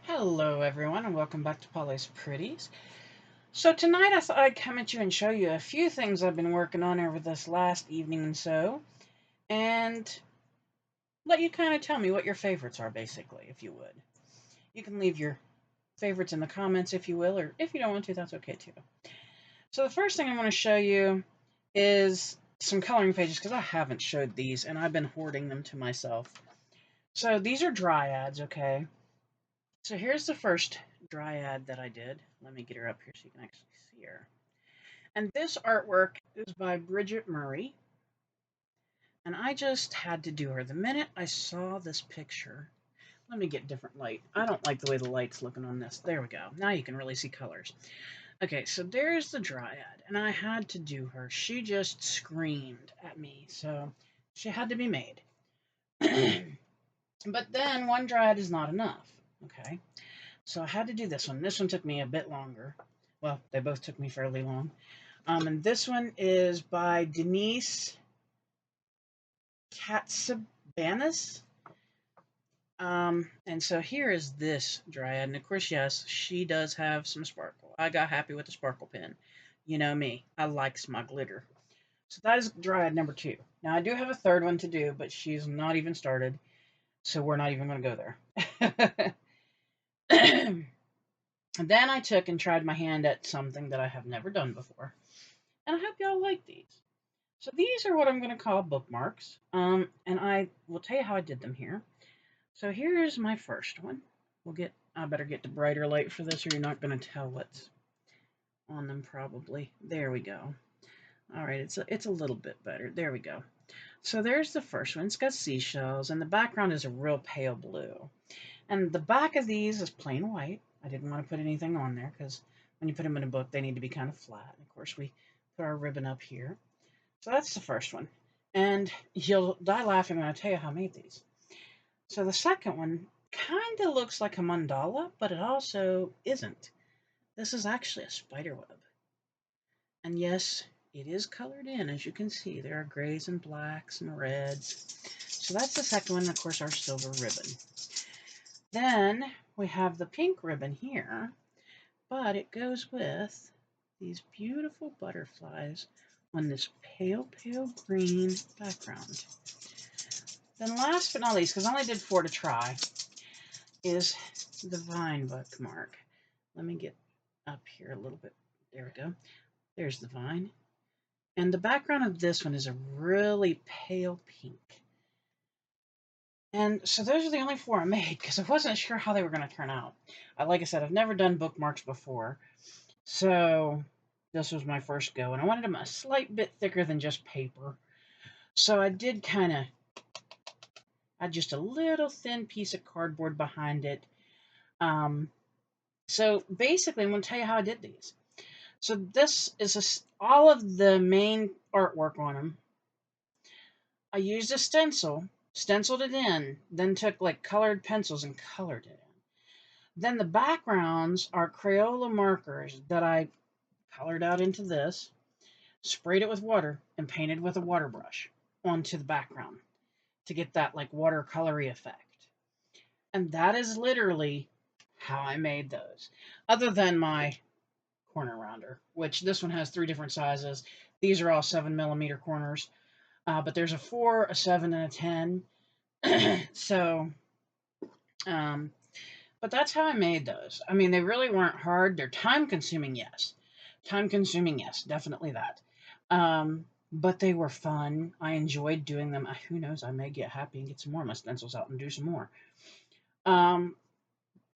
Hello everyone and welcome back to Polly's Pretties. So tonight I thought I'd come at you and show you a few things I've been working on over this last evening and so, and let you kind of tell me what your favorites are basically, if you would. You can leave your favorites in the comments if you will, or if you don't want to, that's okay too. So the first thing I want to show you is some coloring pages because I haven't showed these and I've been hoarding them to myself. So these are dryads, okay? So here's the first dryad that I did. Let me get her up here so you can actually see her. And this artwork is by Bridget Murray. And I just had to do her. The minute I saw this picture, let me get different light. I don't like the way the light's looking on this. There we go. Now you can really see colors. Okay, so there's the dryad. And I had to do her. She just screamed at me. So she had to be made. But then one dryad is not enough. Okay. So I had to do this one. This one took me a bit longer. Well, they both took me fairly long. And this one is by Denise Katsabanis. And so here is this dryad. And of course, yes, she does have some sparkle. I got happy with the sparkle pen. You know me, I likes my glitter. So that is dryad number 2. Now I do have a third one to do, but she's not even started. So we're not even going to go there. And then I took and tried my hand at something that I have never done before. And I hope y'all like these. So these are what I'm going to call bookmarks. And I will tell you how I did them here. So here's my first one. I better get the brighter light for this or you're not going to tell what's on them probably. There we go. All right, it's a little bit better. There we go. So there's the first one. It's got seashells and the background is a real pale blue. And the back of these is plain white. I didn't want to put anything on there because when you put them in a book, they need to be kind of flat. And of course, we put our ribbon up here. So that's the first one. And you'll die laughing when I tell you how I made these. So the second one kind of looks like a mandala, but it also isn't. This is actually a spider web. And yes, it is colored in, as you can see. There are grays and blacks and reds. So that's the second one, and of course, our silver ribbon. Then we have the pink ribbon here, but it goes with these beautiful butterflies on this pale, pale green background. Then last but not least, because I only did 4 to try, is the vine bookmark. Let me get up here a little bit. There we go. There's the vine. And the background of this one is a really pale pink. And so those are the only 4 I made because I wasn't sure how they were going to turn out. Like I said, I've never done bookmarks before. So this was my first go. And I wanted them a slight bit thicker than just paper. So I did kind of add just a little thin piece of cardboard behind it. So basically, I'm going to tell you how I did these. So this is all of the main artwork on them. I used a stenciled it in, then took like colored pencils and colored it in. Then the backgrounds are Crayola markers that I colored out into this, sprayed it with water, and painted with a water brush onto the background to get that like watercolory effect. And that is literally how I made those. Other than my corner rounder, which this one has 3 different sizes. These are all 7mm corners. But there's a 4, a 7, and a 10. So, but that's how I made those. I mean, they really weren't hard. They're time consuming, yes. Time consuming, yes, definitely that. But they were fun. I enjoyed doing them. Who knows, I may get happy and get some more of my stencils out and do some more.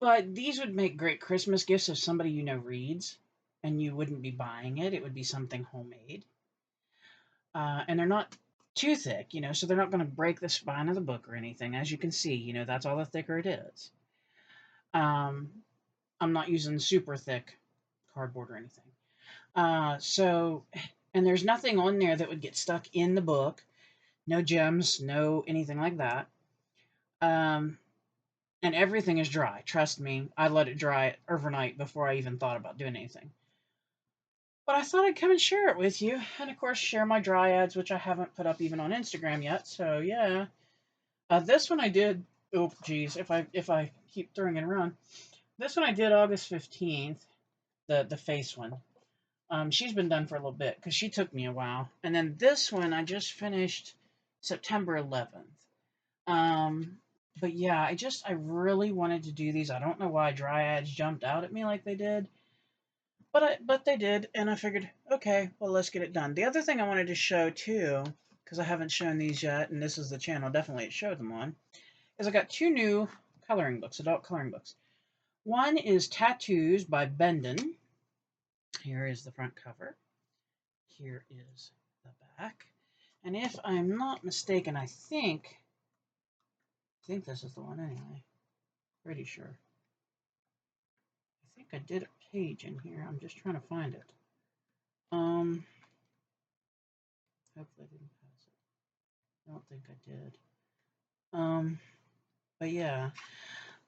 But these would make great Christmas gifts if somebody you know reads and you wouldn't be buying it. It would be something homemade. And they're not too thick, so they're not going to break the spine of the book or anything. As you can see, that's all the thicker it is. I'm not using super thick cardboard or anything. And there's nothing on there that would get stuck in the book. No gems, no anything like that. And everything is dry. Trust me, I let it dry overnight before I even thought about doing anything. But I thought I'd come and share it with you. And of course, share my dryads, which I haven't put up even on Instagram yet. So yeah. This one I did. Oh, geez. If I keep throwing it around. This one I did August 15th, the face one. She's been done for a little bit because she took me a while. And then this one I just finished September 11th. Um, but yeah, I really wanted to do these. I don't know why Dryads jumped out at me like they did, but they did, and I figured, okay, well, let's get it done. The other thing I wanted to show too, because I haven't shown these yet, and this is the channel definitely to show them on, is I got two new coloring books, adult coloring books. One is Tattoos by Bendon. Here is the front cover. Here is the back. And if I'm not mistaken, I think this is the one anyway. Pretty sure. I think I did a page in here. I'm just trying to find it. Hopefully I didn't pass it. I don't think I did. But yeah,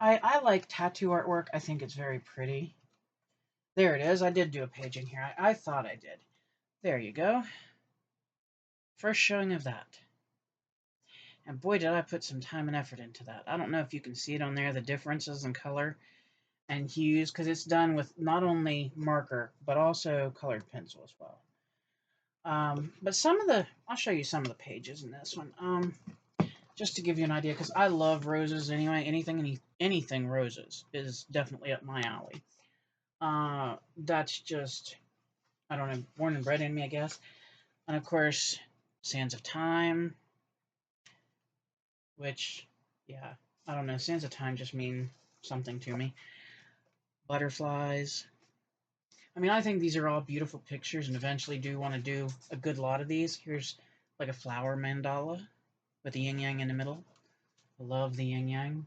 I like tattoo artwork. I think it's very pretty. There it is. I did do a page in here. I thought I did. There you go. First showing of that. And boy, did I put some time and effort into that. I don't know if you can see it on there, the differences in color and hues, because it's done with not only marker, but also colored pencil as well. But I'll show you some of the pages in this one. Just to give you an idea, because I love roses anyway. Anything roses is definitely up my alley. That's just, I don't know, born and bred in me, I guess. And of course, Sands of Time, which, yeah, I don't know, Sands of Time just mean something to me. Butterflies. I mean, I think these are all beautiful pictures, and eventually do want to do a good lot of these. Here's like a flower mandala with the yin yang in the middle. I love the yin yang.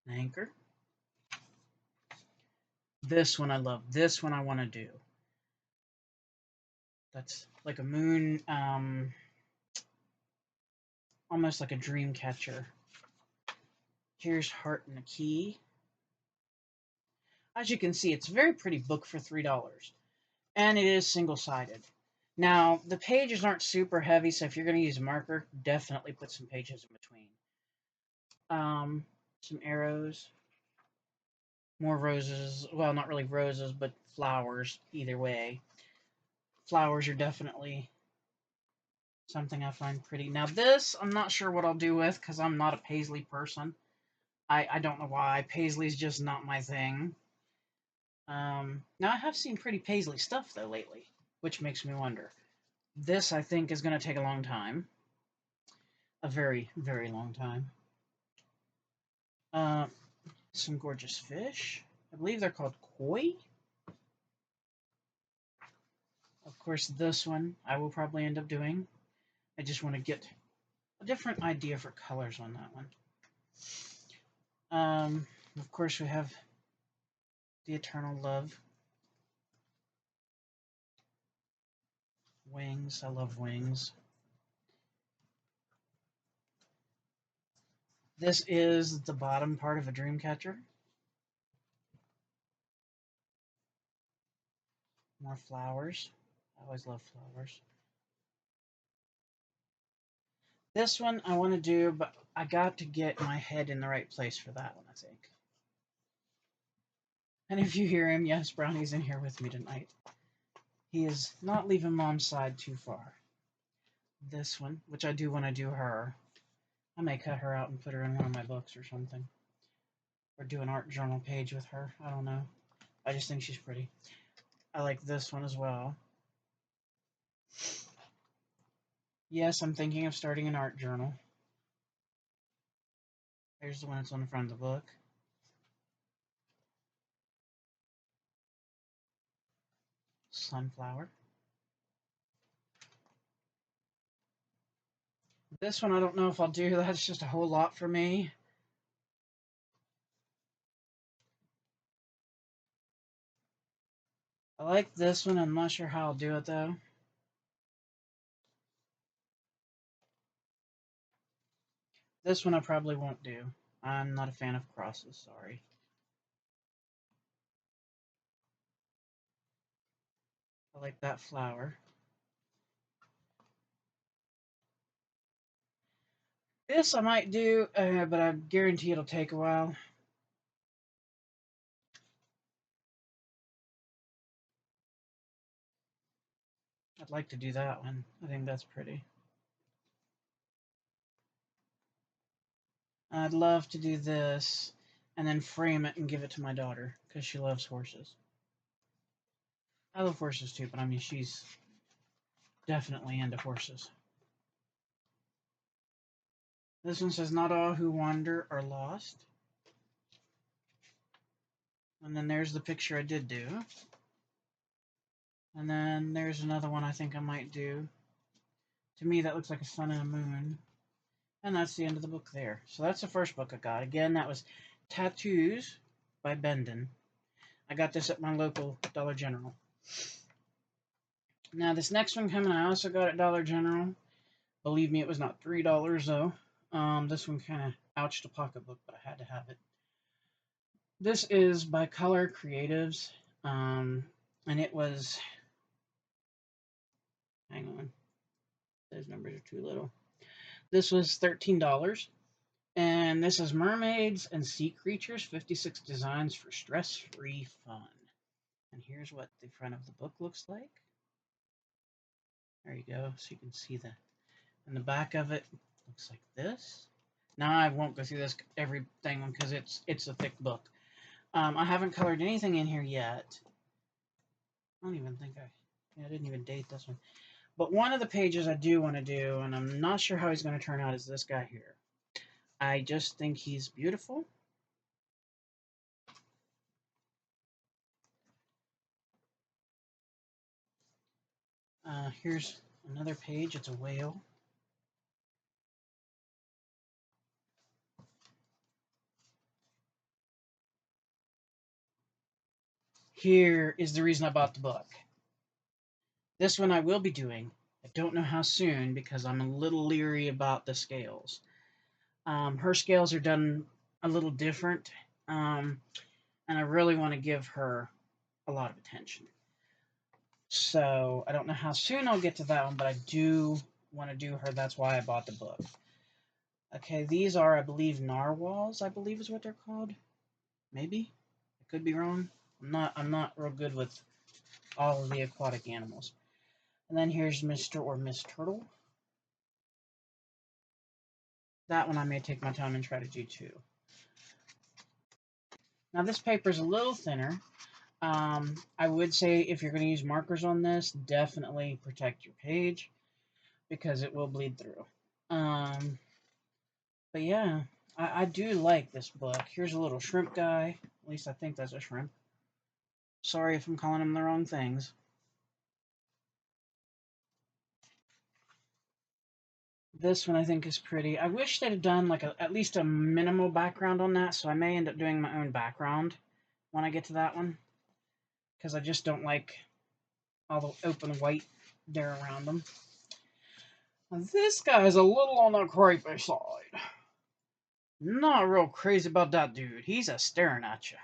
An anchor. This one I love. This one I want to do. That's like a moon, almost like a dream catcher. Here's Heart and a Key. As you can see, it's a very pretty book for $3. And it is single-sided. Now, the pages aren't super heavy, so if you're going to use a marker, definitely put some pages in between. Some arrows. More roses. Well, not really roses, but flowers, either way. Flowers are definitely something I find pretty. Now, this, I'm not sure what I'll do with, because I'm not a paisley person. I don't know why. Paisley's just not my thing. Now, I have seen pretty paisley stuff, though, lately, which makes me wonder. This, I think, is going to take a long time. A very, very long time. Some gorgeous fish. I believe they're called koi. Of course, this one I will probably end up doing. I just want to get a different idea for colors on that one. Of course, we have the Eternal Love. Wings. I love wings. This is the bottom part of a dream catcher. More flowers. I always love flowers. This one I want to do, but I got to get my head in the right place for that one, I think. And if you hear him, yes, Brownie's in here with me tonight. He is not leaving Mom's side too far. This one, which I do want to do her. I may cut her out and put her in one of my books or something. Or do an art journal page with her. I don't know. I just think she's pretty. I like this one as well. Yes, I'm thinking of starting an art journal. There's the one that's on the front of the book. Sunflower. This one I don't know if I'll do. That's just a whole lot for me. I like this one. I'm not sure how I'll do it though. This one I probably won't do. I'm not a fan of crosses, sorry. I like that flower. This I might do, but I guarantee it'll take a while. I'd like to do that one. I think that's pretty. I'd love to do this and then frame it and give it to my daughter because she loves horses. I love horses too, but I mean, she's definitely into horses. This one says, "Not all who wander are lost." And then there's the picture I did do. And then there's another one I think I might do. To me, that looks like a sun and a moon. And that's the end of the book there. So that's the first book I got. Again, that was Tattoos by Bendon. I got this at my local Dollar General. Now, this next one coming, I also got at Dollar General. Believe me, it was not $3 though. This one kind of ouched a pocketbook, but I had to have it. This is by Color Creatives, and it was. Hang on, those numbers are too little. This was $13, and this is Mermaids and Sea Creatures: 56 Designs for Stress-Free Fun. And here's what the front of the book looks like. There you go, so you can see the. And the back of it looks like this. Now I won't go through this everything because it's a thick book. I haven't colored anything in here yet. I don't even think I didn't even date this one. But one of the pages I do want to do, and I'm not sure how he's going to turn out, is this guy here. I just think he's beautiful. Here's another page. It's a whale. Here is the reason I bought the book. This one I will be doing. I don't know how soon because I'm a little leery about the scales. Her scales are done a little different, and I really want to give her a lot of attention. So I don't know how soon I'll get to that one, but I do want to do her. That's why I bought the book. Okay, these are, I believe, narwhals, I believe is what they're called. Maybe. I could be wrong. I'm not real good with all of the aquatic animals. And then here's Mr. or Miss Turtle. That one I may take my time and try to do too. Now this paper is a little thinner. I would say if you're going to use markers on this, definitely protect your page because it will bleed through. But yeah, I do like this book. Here's a little shrimp guy. At least I think that's a shrimp. Sorry if I'm calling them the wrong things. This one I think is pretty. I wish they'd have done like at least a minimal background on that, so I may end up doing my own background when I get to that one. Because I just don't like all the open white there around them. Now, this guy's a little on the creepy side. Not real crazy about that dude. He's a staring at you.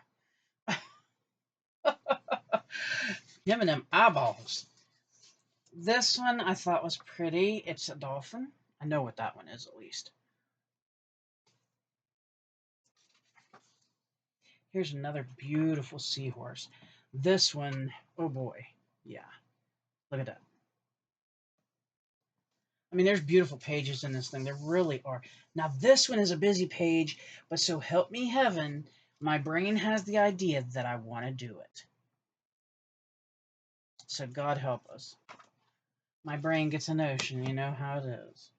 Him and them eyeballs. This one I thought was pretty. It's a dolphin. I know what that one is at least. Here's another beautiful seahorse. This one, oh boy. Yeah. Look at that. I mean, there's beautiful pages in this thing. There really are. Now, this one is a busy page, but so help me heaven, my brain has the idea that I want to do it. So God help us. My brain gets a notion, you know how it is.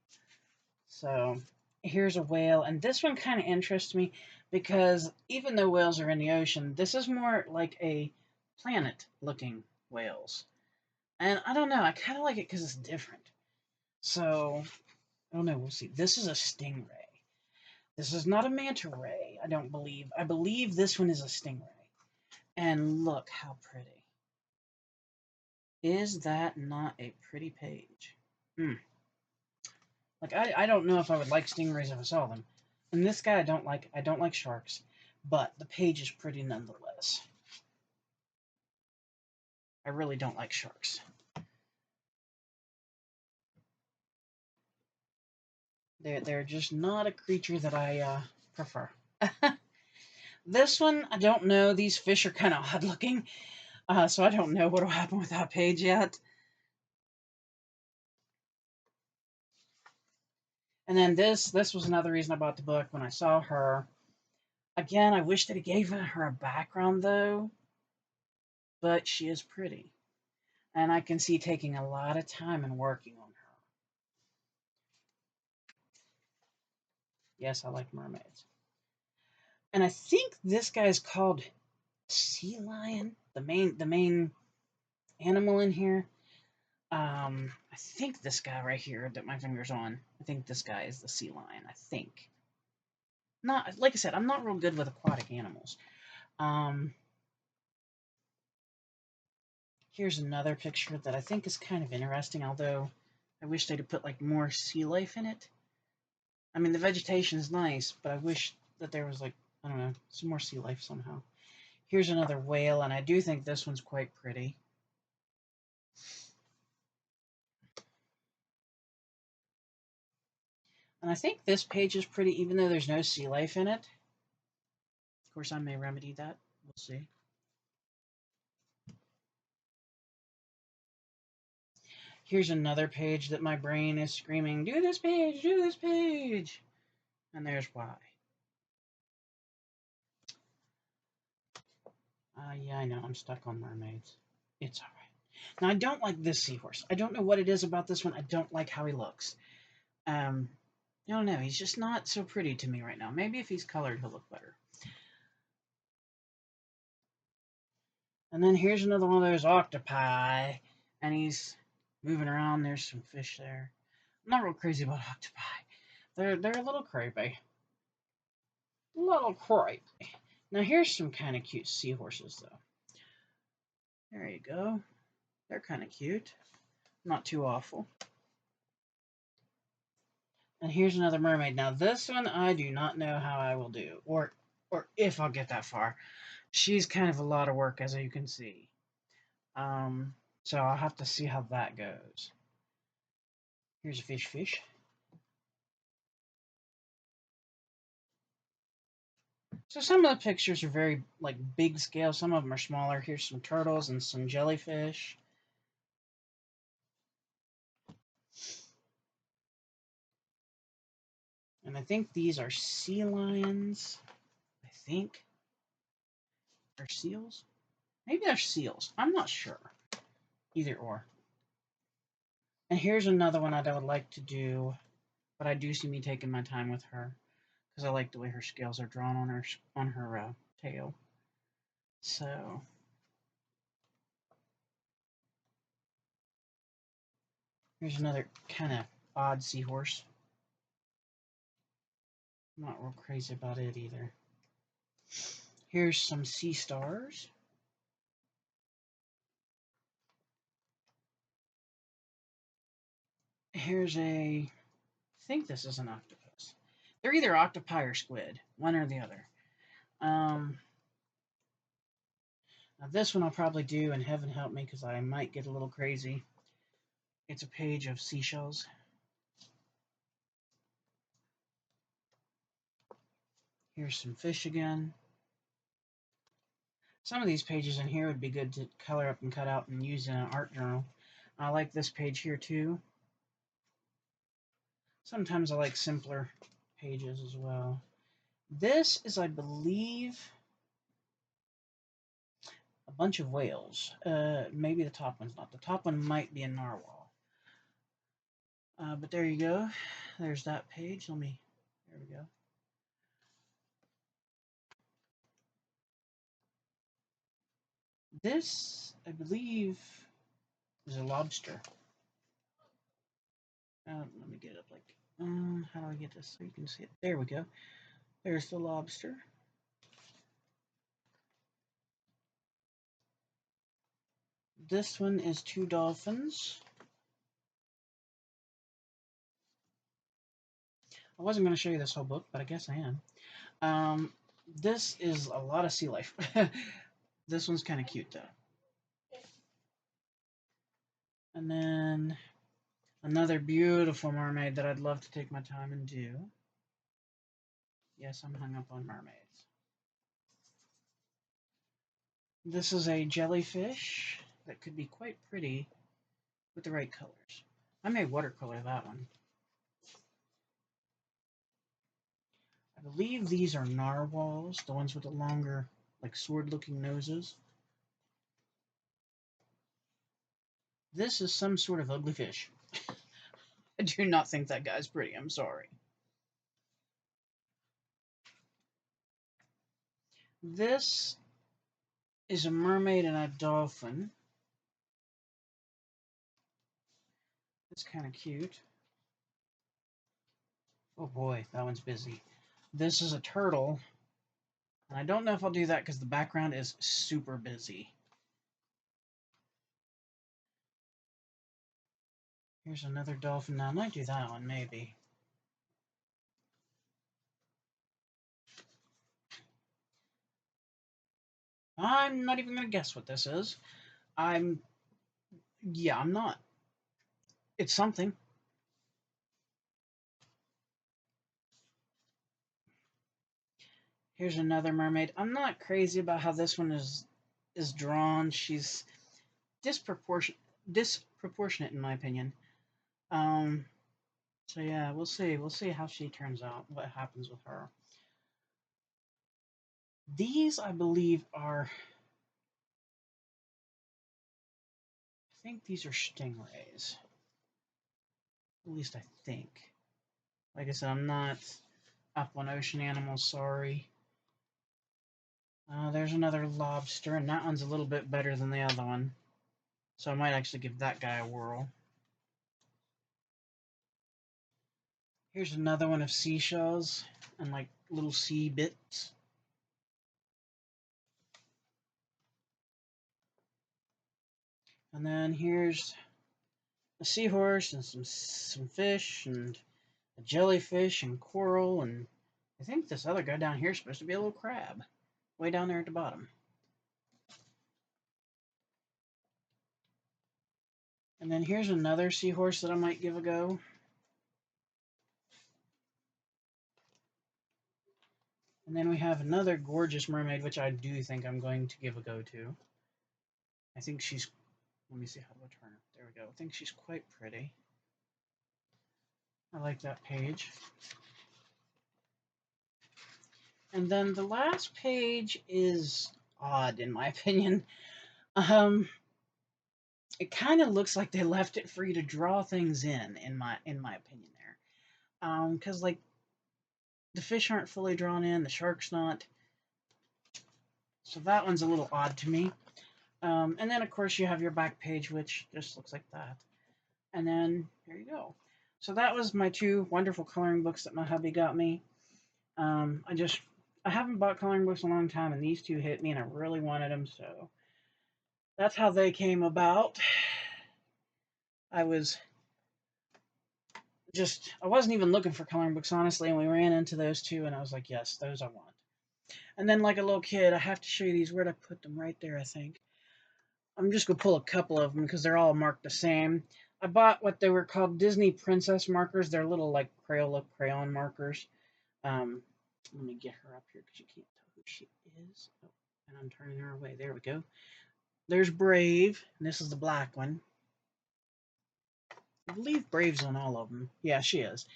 So here's a whale, and this one kind of interests me because even though whales are in the ocean, this is more like a planet-looking whales. And I don't know, I kind of like it because it's different. So, I don't know, we'll see. This is a stingray. This is not a manta ray, I don't believe. I believe this one is a stingray. And look how pretty. Is that not a pretty page? Like, I don't know if I would like stingrays if I saw them. And this guy I don't like sharks. But the page is pretty nonetheless. I really don't like sharks. They're just not a creature that I prefer. This one, I don't know. These fish are kind of odd looking, so I don't know what will happen with that page yet. And then this was another reason I bought the book when I saw her. Again, I wish that he gave her a background though, but she is pretty. And I can see taking a lot of time and working on her. Yes, I like mermaids. And I think this guy's called Sea Lion, the main animal in here. I think this guy right here that my finger's on, I think this guy is the Sea Lion, I think. Not, like I said, I'm not real good with aquatic animals. Here's another picture that I think is kind of interesting, although I wish they'd have put like more sea life in it. I mean, the vegetation is nice, but I wish that there was like, I don't know, some more sea life somehow. Here's another whale, and I do think this one's quite pretty. And I think this page is pretty, even though there's no sea life in it. Of course, I may remedy that. We'll see. Here's another page that my brain is screaming, do this page, do this page. And there's why. Yeah, I know, I'm stuck on mermaids. It's alright. Now, I don't like this seahorse. I don't know what it is about this one. I don't like how he looks. I don't know. He's just not so pretty to me right now. Maybe if he's colored, he'll look better. And then here's another one of those octopi, and he's moving around. There's some fish there. I'm not real crazy about octopi. They're a little creepy. Little creepy. Now here's some kind of cute seahorses, though. There you go. They're kind of cute. Not too awful. And here's another mermaid. Now this one I do not know how I will do, or if I'll get that far. She's kind of a lot of work, as you can see. So I'll have to see how that goes. Here's a fish. So some of the pictures are very like big scale. Some of them are smaller. Here's some turtles and some jellyfish. And I think these are sea lions. I think. Or seals? Maybe they're seals. I'm not sure. Either or. And here's another one I would like to do, but I do see me taking my time with her because I like the way her scales are drawn on her tail. So here's another kind of odd seahorse. I'm not real crazy about it either. Here's some sea stars. Here's I think this is an octopus. They're either octopi or squid, one or the other. Now this one I'll probably do, and heaven help me because I might get a little crazy. It's a page of seashells. Here's some fish again. Some of these pages in here would be good to color up and cut out and use in an art journal. I like this page here too. Sometimes I like simpler pages as well. This is, I believe, a bunch of whales. Maybe the top one's not. The top one might be a narwhal. But there you go. There's that page. There we go. This, I believe, is a lobster. Let me get it up like, how do I get this so you can see it? There we go. There's the lobster. This one is two dolphins. I wasn't going to show you this whole book, but I guess I am. This is a lot of sea life. This one's kind of cute, though. And then Another beautiful mermaid that I'd love to take my time and do. Yes, I'm hung up on mermaids. This is a jellyfish that could be quite pretty with the right colors. I may watercolor that one. I believe these are narwhals, the ones with the longer, like sword-looking noses. This is some sort of ugly fish. I do not think that guy's pretty, I'm sorry. This is a mermaid and a dolphin. It's kind of cute. Oh boy, that one's busy. This is a turtle. And I don't know if I'll do that because the background is super busy. Here's another dolphin. Now, I might do that one, maybe. I'm not even going to guess what this is. Yeah, I'm not. It's something. Here's another mermaid. I'm not crazy about how this one is drawn. She's disproportionate in my opinion. So yeah, we'll see. We'll see how she turns out. What happens with her. These, I believe, are. I think these are stingrays. At least I think. Like I said, I'm not up on ocean animals. Sorry. There's another lobster, and that one's a little bit better than the other one. So I might actually give that guy a whirl. Here's another one of seashells and like little sea bits. And then here's a seahorse and some fish and a jellyfish and coral, and I think this other guy down here is supposed to be a little crab, way down there at the bottom. And then here's another seahorse that I might give a go. And then we have another gorgeous mermaid, which I do think I'm going to give a go to. I think she's, let me see, how do I turn her? There we go. I think she's quite pretty. I like that page. And then the last page is odd, in my opinion. It kind of looks like they left it for you to draw things in my opinion there. Because like the fish aren't fully drawn in, the shark's not. So that one's a little odd to me. And then of course you have your back page, which just looks like that. And then there you go. So that was my two wonderful coloring books that my hubby got me. I haven't bought coloring books in a long time, and these two hit me, and I really wanted them, so that's how they came about. I wasn't even looking for coloring books, honestly, and we ran into those two, and I was like, yes, those I want. And then, like a little kid, I have to show you these. Where'd I put them? Right there, I think. I'm just going to pull a couple of them because they're all marked the same. I bought what they were called Disney Princess markers. They're little, like, Crayola crayon markers. Let me get her up here because you can't tell who she is. Oh, and I'm turning her away. There we go. There's Brave, and this is the black one. I believe Brave's on all of them. Yeah, she is.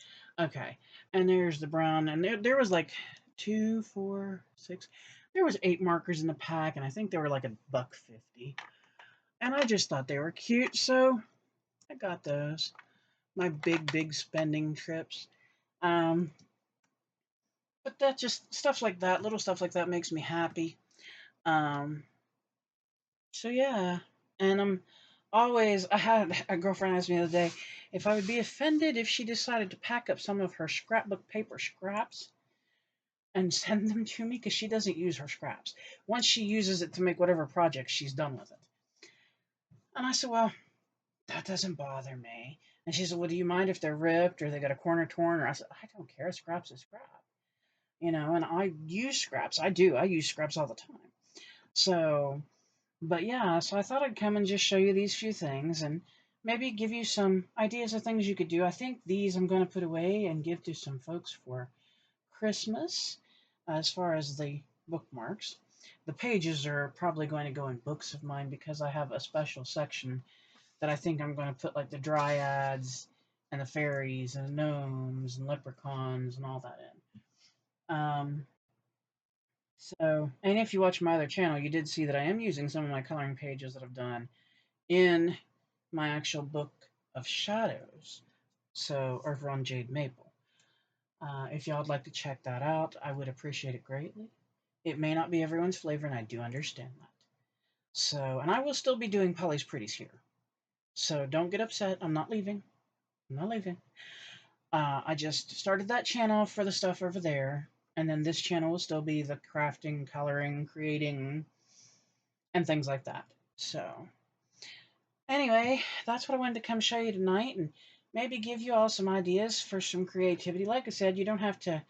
Okay, and there's the brown, and there was like 2, 4, 6. There was 8 markers in the pack, and I think they were like $1.50. And I just thought they were cute, so I got those. My big spending trips. But that just stuff like that, little stuff like that, makes me happy. So yeah, and I had a girlfriend ask me the other day if I would be offended if she decided to pack up some of her scrapbook paper scraps and send them to me because she doesn't use her scraps. Once she uses it to make whatever project, she's done with it. And I said, well, that doesn't bother me. And she said, well, do you mind if they're ripped or they got a corner torn? Or I said, I don't care. Scrap's a scrap. And I use scraps. I do. I use scraps all the time. So, but yeah, so I thought I'd come and just show you these few things. And maybe give you some ideas of things you could do. I think these I'm going to put away and give to some folks for Christmas as far as the bookmarks. The pages are probably going to go in books of mine because I have a special section that I think I'm going to put like the dryads and the fairies and the gnomes and leprechauns and all that in. And if you watch my other channel, you did see that I am using some of my coloring pages that I've done in my actual book of shadows. So over on Jade Maple. If y'all would like to check that out, I would appreciate it greatly. It may not be everyone's flavor, and I do understand that. So, and I will still be doing Polly's Pretties here. So don't get upset. I'm not leaving. I'm not leaving. I just started that channel for the stuff over there, and then this channel will still be the crafting, coloring, creating, and things like that. So, anyway, that's what I wanted to come show you tonight, and maybe give you all some ideas for some creativity. Like I said, you don't have to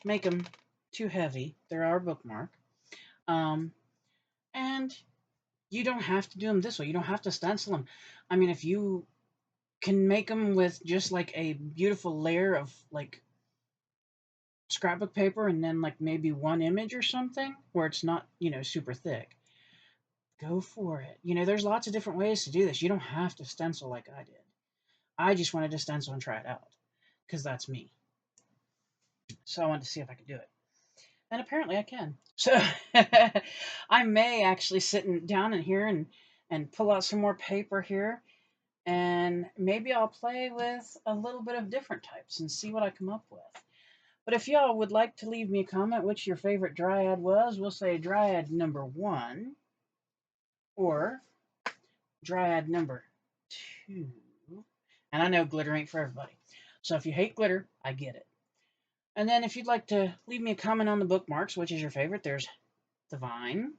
make them too heavy. They're our bookmark. Um, and you don't have to do them this way. You don't have to stencil them. I mean, if you can make them with just like a beautiful layer of like scrapbook paper and then like maybe one image or something where it's not, super thick, go for it. There's lots of different ways to do this. You don't have to stencil like I did. I just wanted to stencil and try it out because that's me. So I wanted to see if I could do it. And apparently I can. So I may actually sit down in here and pull out some more paper here. And maybe I'll play with a little bit of different types and see what I come up with. But if y'all would like to leave me a comment which your favorite dryad was, we'll say dryad number 1 or dryad number 2. And I know glitter ain't for everybody. So if you hate glitter, I get it. And then if you'd like to leave me a comment on the bookmarks, which is your favorite, there's the vine,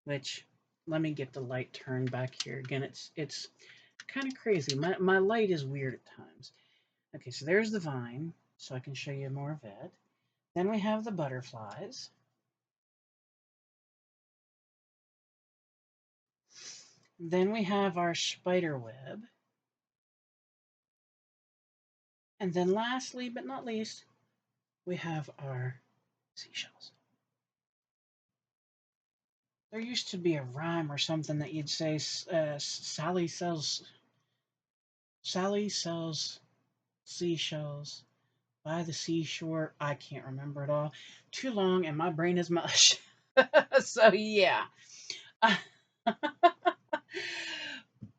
which, let me get the light turned back here. Again, it's kind of crazy. My light is weird at times. Okay, so there's the vine, so I can show you more of it. Then we have the butterflies. Then we have our spider web. And then lastly, but not least, we have our seashells. There used to be a rhyme or something that you'd say, Sally sells seashells by the seashore. I can't remember it all. Too long and my brain is mush. So yeah.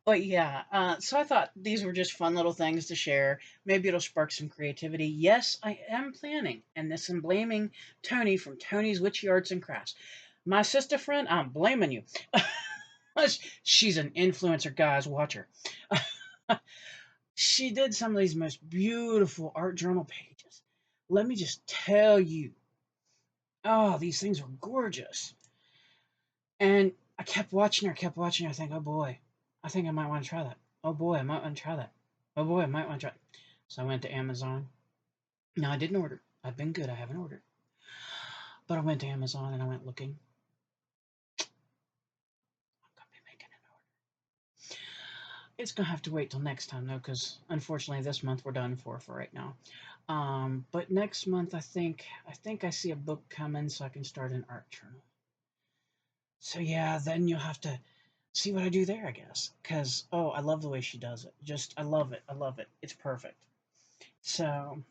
But yeah, so I thought these were just fun little things to share. Maybe it'll spark some creativity. Yes, I am planning, and this I'm blaming Tony from Tony's Witchy Arts and Crafts. My sister friend, I'm blaming you. She's an influencer, guys. Watch her. She did some of these most beautiful art journal pages. Let me just tell you, oh, these things were gorgeous. And I kept watching her, I think, oh boy, I think I might want to try that. Oh boy, I might want to try that. Oh boy, I might want to try it. So I went to Amazon. No, I didn't order. I've been good. I haven't ordered. But I went to Amazon and I went looking. I'm going to be making an order. It's going to have to wait till next time, though, because unfortunately this month we're done for right now. But next month, I think I see a book coming so I can start an art journal. So yeah, then you'll have to see what I do there, I guess. Because, oh, I love the way she does it. I love it. I love it. It's perfect. So,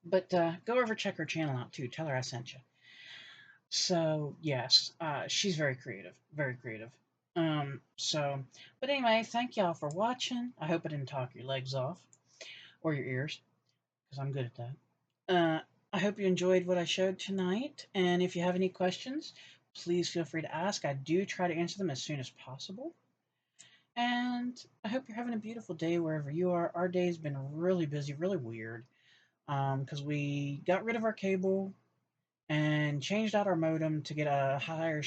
but go over check her channel out too. Tell her I sent you. So, yes, she's very creative. Very creative. But anyway, thank y'all for watching. I hope I didn't talk your legs off or your ears, because I'm good at that. I hope you enjoyed what I showed tonight. And if you have any questions, please feel free to ask. I do try to answer them as soon as possible. And I hope you're having a beautiful day wherever you are. Our day's been really busy, really weird, because we got rid of our cable and changed out our modem to get a higher,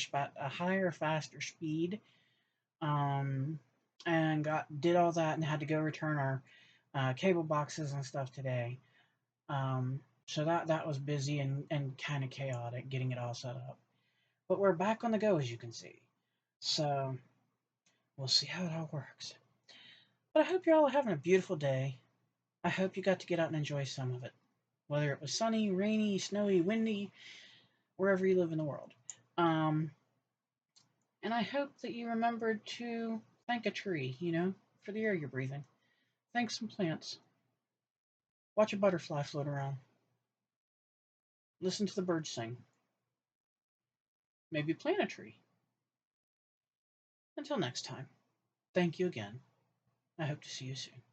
faster speed. And did all that and had to go return our cable boxes and stuff today. So that was busy and kind of chaotic getting it all set up. But we're back on the go, as you can see. So we'll see how it all works. But I hope you're all having a beautiful day. I hope you got to get out and enjoy some of it, whether it was sunny, rainy, snowy, windy, wherever you live in the world. Um, and I hope that you remembered to thank a tree, for the air you're breathing. Thank some plants. Watch a butterfly float around. Listen to the birds sing. Maybe plant a tree. Until next time, thank you again. I hope to see you soon.